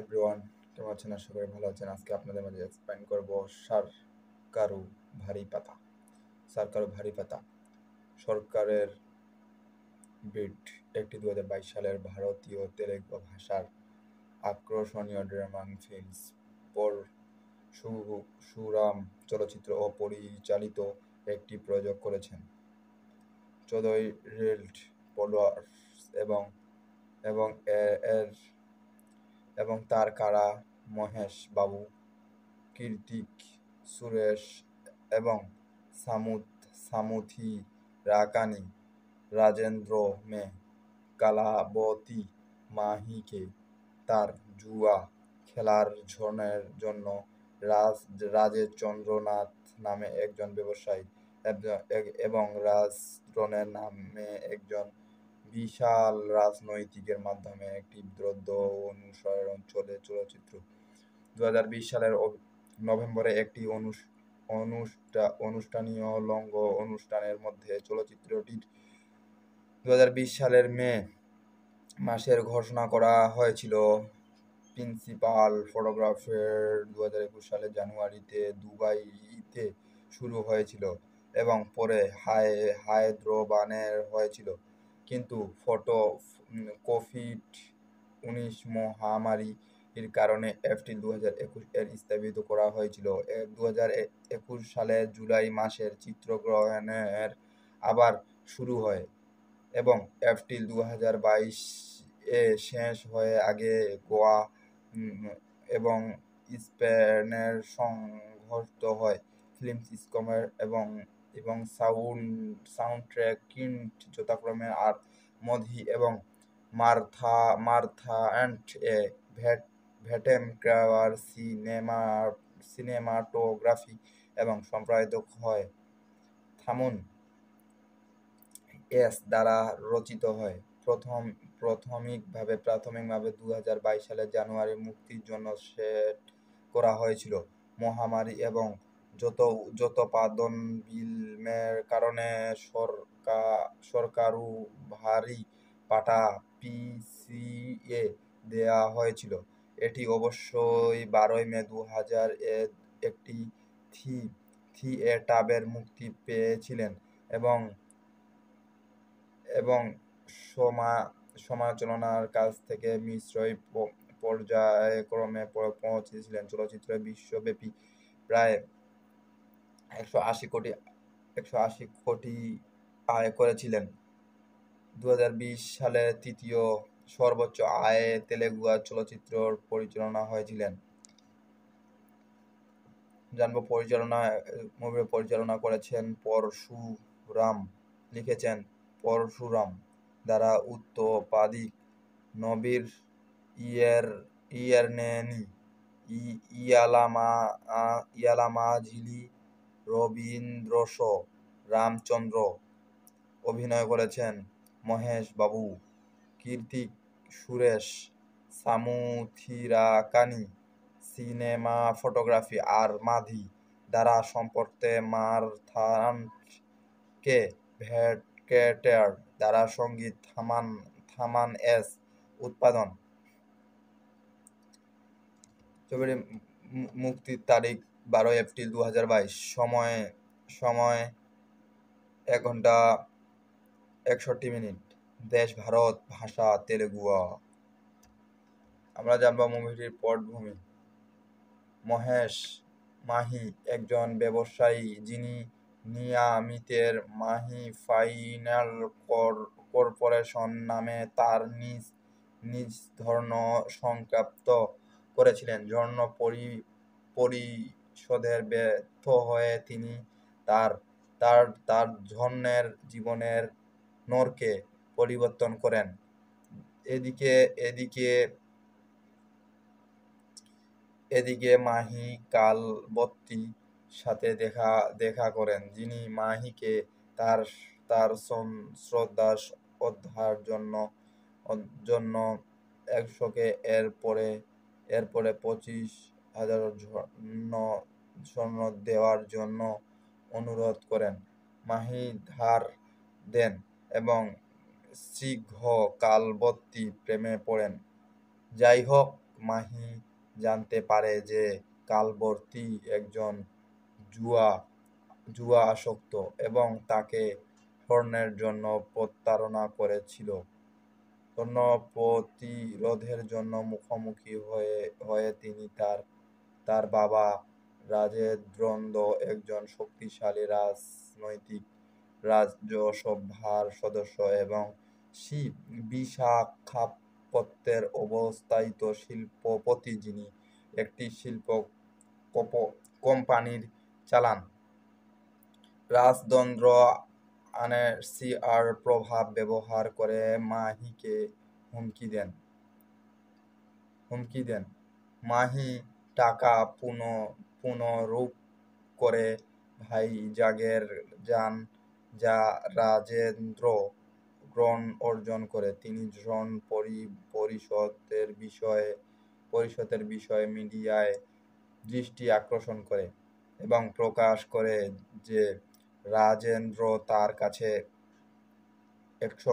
Everyone, কেমন আছেন? আশা করি ভালো আছেন। আজকে আপনাদের মাঝে এক্সপ্লেইন করব সরকারু ভারী পাতা। সরকারু ভারী পাতা সরকারের বিট একটি 2022 সালের ভারতীয় তেলুগু ভাষার আকর্ষণীয় ড্রামা ফিল্মস পরশুরাম চলচ্চিত্র ও পরিচালিত একটি প্রযোগ করেছেন। চোদই রিল্ড ফলোয়ার্স এবং এবং এর এবং তার কারা মহেশ বাবু, কীর্তিক সুরেশ এবং সামুথি রাকানি, রাজেন্দ্র মে কালাবতী মাহিকে তার জুয়া খেলার জন্য রাজেশ চন্দ্রনাথ নামে একজন ব্যবসায়ী এবং রাজ রনের নামে একজন বিশাল রাজনৈতিকের মাধ্যমে একটি দ্বন্দ্ব অনুসরণ চলে চলচ্চিত্র। 2020 সালের নভেম্বরে একটি অনুষ্ঠানীয় লঙ্গ অনুষ্ঠানের মধ্যে চলচ্চিত্রটির 2020 সালের মে মাসের ঘোষণা করা হয়েছিল। প্রিন্সিপাল ফটোগ্রাফার 2021 সালের জানুয়ারিতে দুবাইতে শুরু হয়েছিল এবং পরে হায়দ্রাবাদে হয়েছিল, কিন্তু কোভিড-19 মহামারীর কারণে এপ্রিল 2021 এর স্থগিত করা হয়েছিল। 2021 সালের জুলাই মাসে চিত্রগ্রহণের আবার শুরু হয় এবং এপ্রিল 2022 এ শেষ হয়ে আগে গোয়া এবং স্পেনের সংঘর্ষ হয়। ফিল্ম স্কোর এবং সাউন্ডট্র্যাক যথাক্রমে আর মধি এবং মার্থা অ্যান্ড এ ভেটেমক্রাওয়ার সিনেমাটোগ্রাফি এবং সম্পাদিত হয় থামুন এস দ্বারা রচিত হয়। প্রাথমিকভাবে 2022 সালের জানুয়ারি মুক্তির জন্য সেট করা হয়েছিল। মহামারী এবং যতোপাদন বিলম্বের কারণে সরকারু ভারী পাতা পিছিয়ে দেওয়া হয়েছিল। এটি অবশ্যই 12 মে 2000 এ একটি থিয়েটারে মুক্তি পেয়েছিল এবং সমালোচকদের কাছ থেকে মিশ্র পর্যায়ক্রমে পৌঁছেছিল। চলচ্চিত্রটি বিশ্বব্যাপী প্রায় 180 কোটি আয় করেছিল। 2020 সালে তৃতীয় সর্বোচ্চ আয় তেলুগু চলচ্চিত্র পরিচালনা হয়েছিল। পরিচালনা করেছেন পরশুরাম, লিখেছেন পরশুরাম দ্বারা উত্পাদিত নবীর ইয়ারনেনি ইয়ালামাঝিলি রবীন্দ্রস রামচন্দ্র। অভিনয় করেছেন মহেশ বাবু, কীর্তিক সুরেশ, সামুথিরাকানি। সিনেমা ফটোগ্রাফি আর মাধি দ্বারা সম্পর্কে মার্থা অ্যান্ড কে ভেটকেটার দ্বারা সঙ্গীত থামান এস উৎপাদন। ছবিটি মুক্তির তারিখ 12 এপ্রিল 2022। সময় 1 ঘন্টা 61 মিনিট। দেশ ভারত, ভাষা তেলুগু। আমরা জানবো মুভিটির পটভূমি। মহেশ মাহি একজন ব্যবসায়ী যিনি নিয়ামিতের মাহি ফাইন্যান্স কর্পোরেশন নামে তার নিজ ধন সংক্ষিপ্ত করেছিলেন। ঋণ পরিশোধে ব্যর্থ হয়ে তিনি তার ধনের জীবনের নরকে পরিবর্তন করেন। এদিকে মাহি কালবত্তির সাথে দেখা করেন, যিনি মাহিকে তার শ্রদ্ধা অর্ধের জন্য 100K এরপরে 25,000 স্বর্ণ দেওয়ার জন্য অনুরোধ করেন। মাহি ধার দেন এবং শীঘ্র কালবত্তি প্রেমে পড়েন। যাই হোক, মাহি জানতে পারে যে কালবর্তী একজন জুয়া আসক্ত এবং তাকে স্বর্ণের জন্য প্রতারণা করেছিল। স্বর্ণ প্রতিরোধের জন্য মুখোমুখি হয়ে তিনি তার বাবা রাজেন্দ্র একজন শক্তিশালী রাজনৈতিক রাজসভার সদস্য এবং বিশাখাপত্তনের অবস্থায়িত শিল্পপতি, যিনি একটি শিল্প কোম্পানির চালান। রাজতন্ত্র আনার্সিয়ার প্রভাব ব্যবহার করে মাহিকে হুমকি দেন। মাহি টাকা পুনরুপ করে ভাইজাগের যান, যা রাজেন্দ্র ঋণ অর্জন করে। তিনি ঋণ পরিশোধের বিষয়ে মিডিয়ায় দৃষ্টি আকর্ষণ করে এবং প্রকাশ করে যে রাজেন্দ্র তার কাছে 100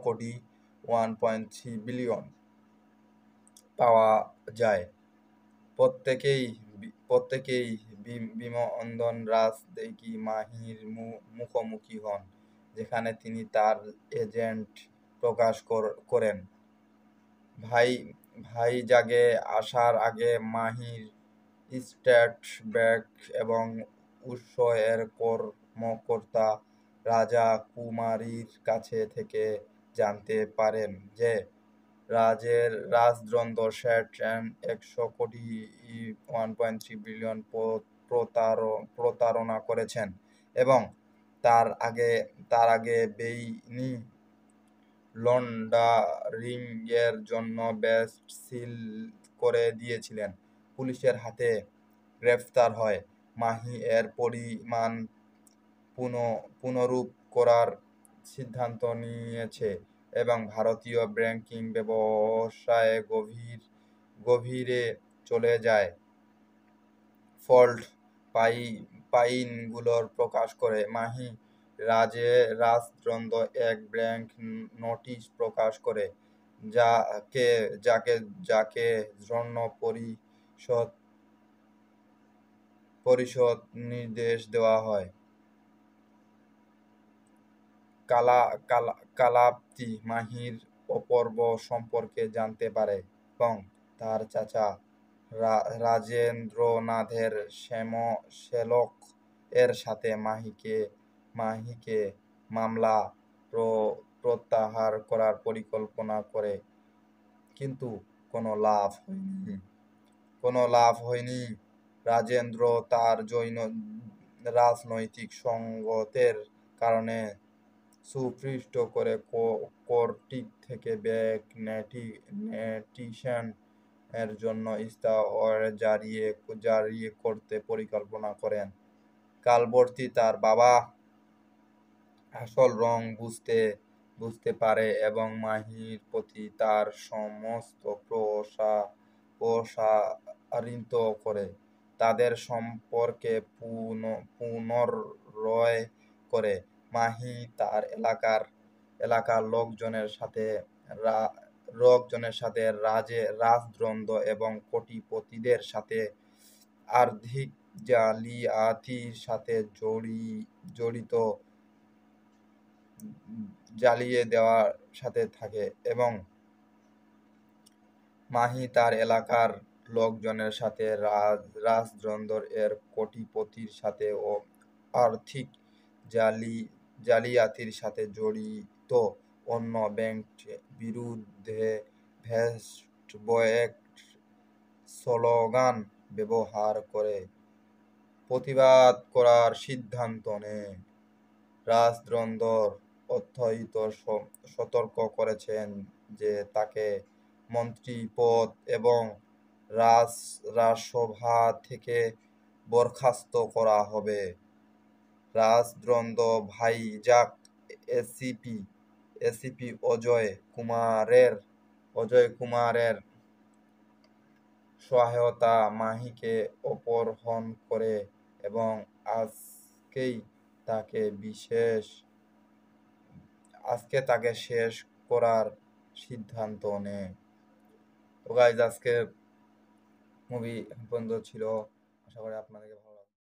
কোটি $1.3 বিলিয়ন পাওয়া যায়। প্রত্যেকেই বিমোন্দন রাজ দেখি মাহির মুখোমুখি হন, যেখানে তিনি তার এজেন্ট প্রকাশ করেন। ভাইজাগে আসার আগে মাহির স্টেট ব্যাংক এবং উৎস এর কর্মকর্তা রাজাকুমারীর কাছে থেকে জানতে পারেন যে রাজতন্ত্র শেঠ 100 কোটি $1.3 বিলিয়ন প্রতারণা করেছেন এবং তার আগে বেইনি লন্ডারিং এর জন্য বেস্ট সিল করে দিয়েছিলেন। পুলিশের হাতে গ্রেফতার হয়। মাহি এর পরিমাণ পুনরুপ করার সিদ্ধান্ত নিয়েছে এবং ভারতীয় ব্যাংকিং ব্যবসায়ে গভীরে চলে যায়। ফল্ট ফাইলগুলো প্রকাশ করে মাহি রাজতন্ত্র এক ব্ল্যাঙ্ক নোটিশ প্রকাশ করে, যাকে ঋণ পরিশোধ নির্দেশ দেওয়া হয়। কালাপ্তি মাহির অপূর্ব সম্পর্কে জানতে পারে এবং তার চাচা রাজেন্দ্রনাথের শ্যালক এর সাথে মাহিকে মামলা প্রত্যাহার করার পরিকল্পনা করে, কিন্তু কোনো লাভ হয়নি। রাজেন্দ্র তার রাজনৈতিক সঙ্গতের কারণে সুপ্রিম কোর্ট থেকে ব্যাংক নেটিশন এর জন্য ইস্তাহার জারি করতে পরিকল্পনা করেন। কালবর্তী তার বাবার আসল রং বুঝতে পারে এবং মাহির প্রতি তার সমস্ত প্রসারিত করে, তাদের সম্পর্কে পুনর্নয় করে। মাহি তার এলাকার লোকজনের সাথে রাজতন্ত্র এবং কোটিপতিদের সাথে আর্থিক জালিয়াতির সাথে জড়িত জ্বালিয়ে দেওয়ার সাথে থাকে এবং মাহি তার এলাকার লোকজনের সাথে রাজতন্ত্র এর কোটিপতির সাথে ও আর্থিক জালিয়াতির সাথে জড়িত অন্য ব্যক্তির বিরুদ্ধে ভেস্টবয়েক স্লোগান ব্যবহার করে প্রতিবাদ করার সিদ্ধান্ত নেয়। রাজতন্ত্র অত্যন্ত সতর্ক করেছেন যে তাকে মন্ত্রী পদ এবং রাজসভা থেকে বরখাস্ত করা হবে। রাজতন্ত্র ভাইজাগ এসিপি অজয় কুমারের সহায়তা মাহিকে অপহরণ করে এবং আজকে তাকে শেষ করার সিদ্ধান্ত নেয়। তো গাইজ আজকে মুভি এখন পর্যন্ত ছিল, আশা করি আপনাদেরকে ভালো